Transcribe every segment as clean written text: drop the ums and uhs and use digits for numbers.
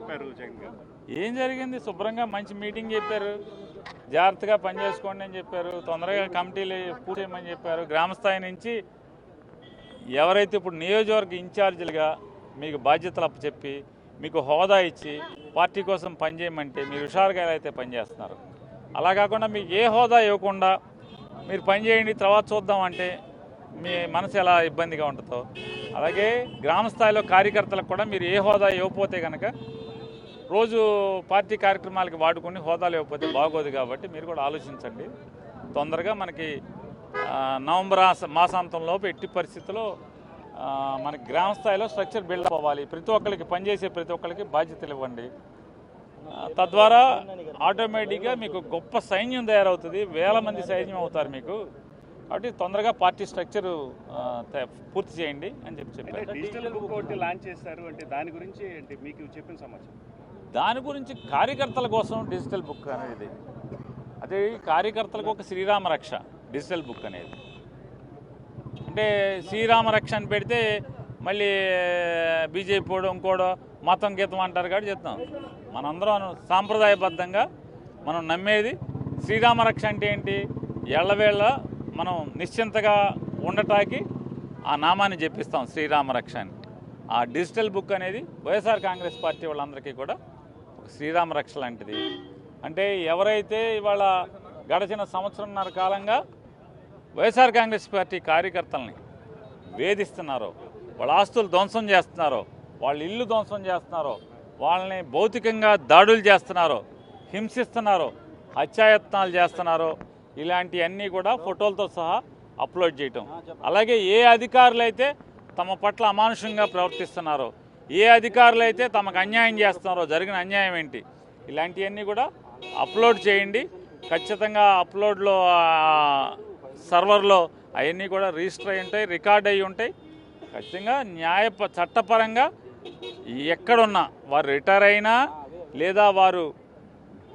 చెప్పారు జగన్ గారు? ఏం జరిగింది? శుభ్రంగా మంచి మీటింగ్ చెప్పారు, జాగ్రత్తగా పనిచేసుకోండి అని చెప్పారు, తొందరగా కమిటీలు పూర్తి చేయమని చెప్పారు. గ్రామస్థాయి నుంచి ఎవరైతే ఇప్పుడు నియోజకవర్గ ఇన్ఛార్జీలుగా మీకు బాధ్యతలు అప్పచెప్పి మీకు హోదా ఇచ్చి పార్టీ కోసం పనిచేయమంటే మీరు హుషారుగా ఎలా అయితే పనిచేస్తున్నారు, అలా కాకుండా మీకు ఏ హోదా ఇవ్వకుండా మీరు పనిచేయండి తర్వాత చూద్దాం అంటే మీ మనసు ఎలా ఇబ్బందిగా ఉంటుందో, అలాగే గ్రామ స్థాయిలో కార్యకర్తలకు కూడా మీరు ఏ హోదా ఇవ్వకపోతే కనుక రోజు పార్టీ కార్యక్రమాలకి వాడుకొని హోదాలు ఇవ్వకపోతే బాగోదు. కాబట్టి మీరు కూడా ఆలోచించండి. తొందరగా మనకి నవంబర్ మాసాంతంలోపు ఎట్టి పరిస్థితుల్లో మనకి గ్రామ స్థాయిలో స్ట్రక్చర్ బిల్డప్ అవ్వాలి. ప్రతి ఒక్కరికి పనిచేసే ప్రతి ఒక్కరికి బాధ్యతలు ఇవ్వండి. తద్వారా ఆటోమేటిక్గా మీకు గొప్ప సైన్యం తయారవుతుంది, వేల మంది సైన్యం అవుతారు మీకు. కాబట్టి తొందరగా పార్టీ స్ట్రక్చర్ పూర్తి చేయండి అని చెప్పారు. డిజిటల్ బుక్ ఒకటి లాంచ్ చేస్తారు అంటే దాని గురించి అంటే మీకు చెప్పిన సమాచారం? దాని గురించి కార్యకర్తల కోసం డిజిటల్ బుక్ అనేది, అదే కార్యకర్తలకు ఒక శ్రీరామ రక్ష డిజిటల్ బుక్ అనేది. అంటే శ్రీరామ రక్ష అని పెడితే మళ్ళీ బీజేపీ కూడా ఇంకోడో మతం గీతం అంటారు. కాబట్టి చెప్తాం మనందరం సాంప్రదాయబద్ధంగా మనం నమ్మేది శ్రీరామ రక్ష అంటే ఏంటి, ఎళ్ళవేళ మనం నిశ్చింతగా ఉండటానికి ఆ నామాన్ని జపిస్తాం శ్రీరామ రక్ష అని. ఆ డిజిటల్ బుక్ అనేది వైఎస్ఆర్ కాంగ్రెస్ పార్టీ వాళ్ళందరికీ కూడా ఒక శ్రీరామ రక్ష లాంటిది. అంటే ఎవరైతే ఇవాళ గడిచిన సంవత్సరంన్నర కాలంగా వైఎస్ఆర్ కాంగ్రెస్ పార్టీ కార్యకర్తల్ని వేధిస్తున్నారో, వాళ్ళ ఆస్తులు ధ్వంసం చేస్తున్నారో, వాళ్ళ ఇల్లు ధ్వంసం చేస్తున్నారో, వాళ్ళని భౌతికంగా దాడులు చేస్తున్నారో, హింసిస్తున్నారో, హత్యాయత్నాలు చేస్తున్నారో, ఇలాంటివన్నీ కూడా ఫోటోలతో సహా అప్లోడ్ చేయటం. అలాగే ఏ అధికారులు అయితే తమ పట్ల అమానుషంగా ప్రవర్తిస్తున్నారో, ఏ అధికారులు అయితే తమకు అన్యాయం చేస్తున్నారో, జరిగిన అన్యాయం ఏంటి, ఇలాంటివన్నీ కూడా అప్లోడ్ చేయండి. ఖచ్చితంగా అప్లోడ్లో సర్వర్లో అవన్నీ కూడా రిజిస్టర్ అయి ఉంటాయి, రికార్డ్ అయ్యి ఉంటాయి. ఖచ్చితంగా చట్టపరంగా ఎక్కడున్నా వారు రిటైర్ అయినా లేదా వారు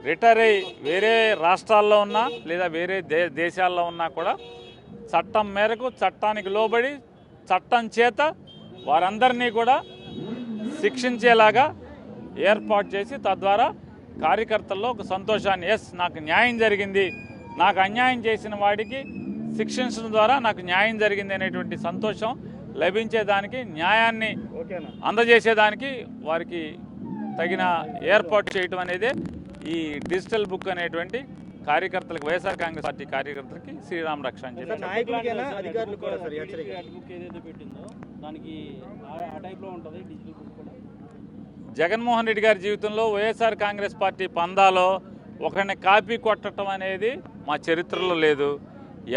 రిటైర్ అయ్యి వేరే రాష్ట్రాల్లో ఉన్నా లేదా వేరే దేశాల్లో ఉన్నా కూడా చట్టం మేరకు చట్టానికి లోబడి చట్టం చేత వారందరినీ కూడా శిక్షించేలాగా ఏర్పాటు చేసి తద్వారా కార్యకర్తల్లో ఒక సంతోషాన్ని, ఎస్ నాకు న్యాయం జరిగింది, నాకు అన్యాయం చేసిన వాడికి శిక్షించడం ద్వారా నాకు న్యాయం జరిగింది అనేటువంటి సంతోషం లభించేదానికి, న్యాయాన్ని అందజేసేదానికి వారికి తగిన ఏర్పాటు చేయటం అనేది ఈ డిజిటల్ బుక్ అనేటువంటి కార్యకర్తలకు, వైఎస్ఆర్ కాంగ్రెస్ పార్టీ కార్యకర్తలకి శ్రీరామ రక్ష అని చెప్పి జగన్మోహన్ రెడ్డి గారి జీవితంలో వైఎస్ఆర్ కాంగ్రెస్ పార్టీ పందాలో ఒకరిని కాపీ కొట్టడం అనేది మా చరిత్రలో లేదు.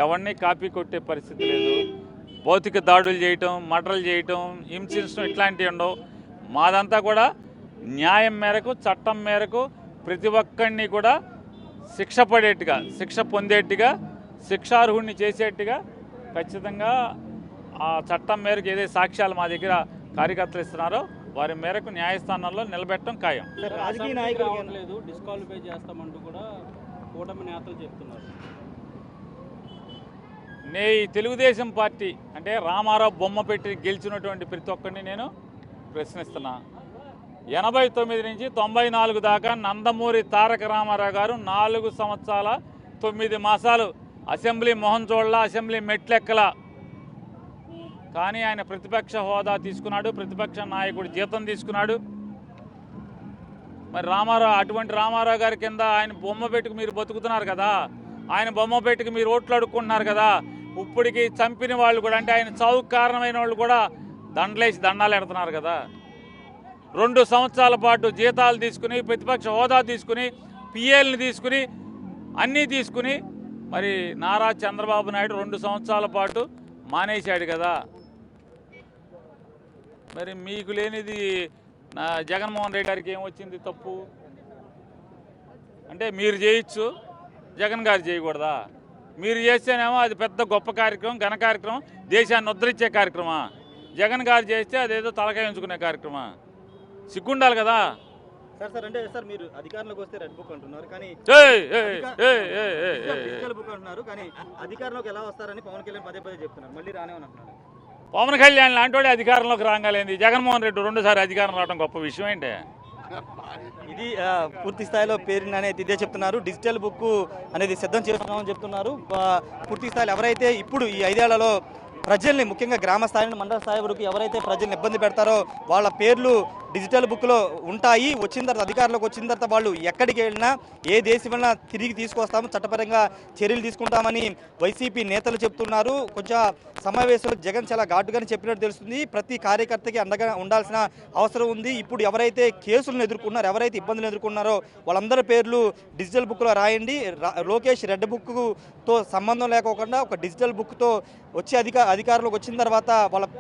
ఎవరిని కాపీ కొట్టే పరిస్థితి లేదు. భౌతిక దాడులు చేయటం, మర్డర్లు చేయటం, హింసించడం ఇట్లాంటివి ఉండవు. మాదంతా కూడా న్యాయం మేరకు, చట్టం మేరకు ప్రతి ఒక్కరిని కూడా శిక్ష పడేట్టుగా, శిక్ష పొందేట్టుగా, శిక్షార్హుడిని చేసేట్టుగా ఖచ్చితంగా ఆ చట్టం మేరకు ఏదైతే సాక్ష్యాలు మా దగ్గర కార్యకర్తలు ఇస్తున్నారో వారి మేరకు న్యాయస్థానంలో నిలబెట్టడం ఖాయం. రాజకీయ నాయకులు లేదు డిస్క్వాలిఫై చేస్తామంటూ కూడా కూటమి నేతలు చెప్తున్నారు. ఈ తెలుగుదేశం పార్టీ అంటే రామారావు బొమ్మ పెట్టి గెలిచినటువంటి ప్రతి ఒక్కరిని నేను ప్రశ్నిస్తున్నా. 89 నుంచి 94 దాకా నందమూరి తారక రామారావు గారు 4 సంవత్సరాల 9 మాసాలు అసెంబ్లీ మొహం చూడల, అసెంబ్లీ మెట్లెక్కల. కానీ ఆయన ప్రతిపక్ష హోదా తీసుకున్నాడు, ప్రతిపక్ష నాయకుడు జీతం తీసుకున్నాడు. మరి అటువంటి రామారావు గారి కింద ఆయన బొమ్మ పెట్టుకు మీరు బతుకుతున్నారు కదా, ఆయన బొమ్మ పెట్టుకు మీరు ఓట్లు అడుక్కుంటున్నారు కదా. ఇప్పటికి చంపిన వాళ్ళు కూడా, అంటే ఆయన చావుకు కారణమైన వాళ్ళు కూడా దండలేసి దండాలు ఎడుతున్నారు కదా. 2 సంవత్సరాల పాటు జీతాలు తీసుకుని, ప్రతిపక్ష హోదా తీసుకుని, పిఏల్ని తీసుకుని, అన్నీ తీసుకుని మరి నారా చంద్రబాబు నాయుడు 2 సంవత్సరాల పాటు మానేశాడు కదా. మరి మీకు లేనిది జగన్మోహన్ రెడ్డి గారికి ఏమొచ్చింది తప్పు? అంటే మీరు చేయొచ్చు, జగన్ గారు చేయకూడదా? మీరు చేస్తేనేమో అది పెద్ద గొప్ప కార్యక్రమం, ఘన కార్యక్రమం, దేశాన్ని ఉద్ధరించే కార్యక్రమం. జగన్ గారు చేస్తే అదేదో తలకాయ ఉంచుకునే కార్యక్రమం. సిగ్గుండాలి కదా. సార్ అంటే సార్ మీరు అధికారంలోకి వస్తే రెడ్ బుక్ అంటున్నారు, కానీ డిజిటల్ బుక్ అంటున్నారు, కానీ అధికారంలోకి ఎలా వస్తారని పవన్ కళ్యాణ్ పదే చెప్తున్నారు, మళ్ళీ రానేమని అంటున్నారు. పవన్ కళ్యాణ్ లాంటి అధికారంలోకి రాగాలేంది. జగన్మోహన్ రెడ్డి 2 సార్లు అధికారం రావడం గొప్ప విషయం ఏంటి? ఇది పూర్తి స్థాయిలో పేరుని అనేది ఇదే చెప్తున్నారు. డిజిటల్ బుక్ అనేది సిద్ధం చేస్తున్నామని చెప్తున్నారు. పూర్తి స్థాయిలో ఎవరైతే ఇప్పుడు ఈ 5 ఏళ్లలో ప్రజల్ని, ముఖ్యంగా గ్రామ స్థాయి నుండి మండల స్థాయి వరకు ఎవరైతే ప్రజల్ని ఇబ్బంది పెడతారో వాళ్ళ పేర్లు డిజిటల్ బుక్లో ఉంటాయి. వచ్చిన తర్వాత అధికారులకు వచ్చిన తర్వాత వాళ్ళు ఎక్కడికి వెళ్ళినా, ఏ దేశం వెళ్ళినా తిరిగి తీసుకొస్తాము, చట్టపరంగా చర్యలు తీసుకుంటామని వైసీపీ నేతలు చెప్తున్నారు. కొంచెం సమావేశంలో జగన్ చాలా ఘాటుగానే చెప్పినట్టు తెలుస్తుంది. ప్రతి కార్యకర్తకి అండగా ఉండాల్సిన అవసరం ఉంది. ఇప్పుడు ఎవరైతే కేసులను ఎదుర్కొన్నారో, ఎవరైతే ఇబ్బందులు ఎదుర్కొన్నారో వాళ్ళందరి పేర్లు డిజిటల్ బుక్లో రాయండి. లోకేష్ రెడ్ బుక్తో సంబంధం లేకోకుండా ఒక డిజిటల్ బుక్తో వచ్చే అధికారులకు వచ్చిన తర్వాత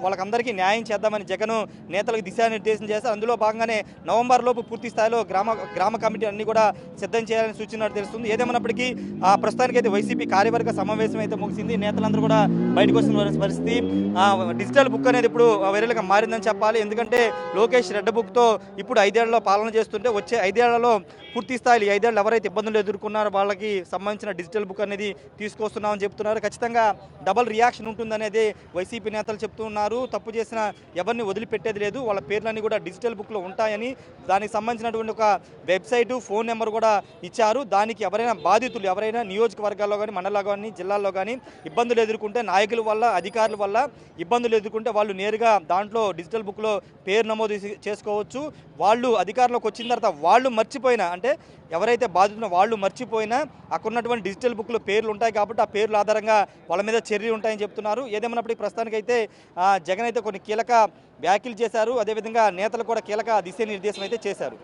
వాళ్ళకందరికీ న్యాయం చేద్దామని జగన్ నేతలకు దిశానిర్దేశం చేస్తారు. అందులో భాగంగానే నవంబర్ లోపు పూర్తి స్థాయిలో గ్రామ కమిటీ అన్ని కూడా సిద్ధం చేయాలని సూచించినట్టు తెలుస్తుంది. ఏదేమన్నప్పటికీ ప్రస్తుతానికైతే వైసీపీ కార్యవర్గ సమావేశం అయితే ముగిసింది. నేతలందరూ కూడా బయటకు వస్తున్న పరిస్థితి. డిజిటల్ బుక్ అనేది ఇప్పుడు వైరల్గా మారిందని చెప్పాలి. ఎందుకంటే లోకేష్ రెడ్ బుక్తో ఇప్పుడు 5 ఏళ్లలో పాలన చేస్తుంటే వచ్చే 5 ఏళ్లలో పూర్తి స్థాయిలో 5 ఏళ్ళు ఎవరైతే ఇబ్బందులు ఎదుర్కొన్నారో వాళ్ళకి సంబంధించిన డిజిటల్ బుక్ అనేది తీసుకొస్తున్నామని చెప్తున్నారు. ఖచ్చితంగా డబల్ రియాక్షన్ ఉంటుందనేది వైసీపీ నేతలు చెప్తున్నారు. తప్పు చేసిన ఎవరిని వదిలిపెట్టేది లేదు, వాళ్ళ పేర్లన్నీ కూడా డిజిటల్ బుక్లో ఉంటాయని, దానికి సంబంధించినటువంటి ఒక వెబ్సైటు, ఫోన్ నెంబర్ కూడా ఇచ్చారు. దానికి ఎవరైనా బాధితులు, ఎవరైనా నియోజకవర్గాల్లో కానీ, మండలాల్లో కానీ, జిల్లాల్లో కానీ ఇబ్బందులు ఎదుర్కొంటే, నాయకుల వల్ల, అధికారుల వల్ల ఇబ్బందులు ఎదుర్కొంటే వాళ్ళు నేరుగా దాంట్లో డిజిటల్ బుక్లో పేరు నమోదు చేసుకోవచ్చు. వాళ్ళు అధికారంలోకి వచ్చిన తర్వాత వాళ్ళు మర్చిపోయినా, అంటే ఎవరైతే బాధితున్న వాళ్ళు మర్చిపోయినా అక్కడ ఉన్నటువంటి డిజిటల్ బుక్లో పేర్లు ఉంటాయి కాబట్టి ఆ పేర్ల ఆధారంగా వాళ్ళ మీద చర్యలు ఉంటాయని చెప్తున్నారు. ఏదేమన్నప్పటికీ ప్రస్తుతానికైతే జగన్ అయితే కొన్ని కీలక వ్యాఖ్యలు చేశారు. అదేవిధంగా నేతలు కూడా కీలక దిశానిర్దేశం అయితే చేశారు.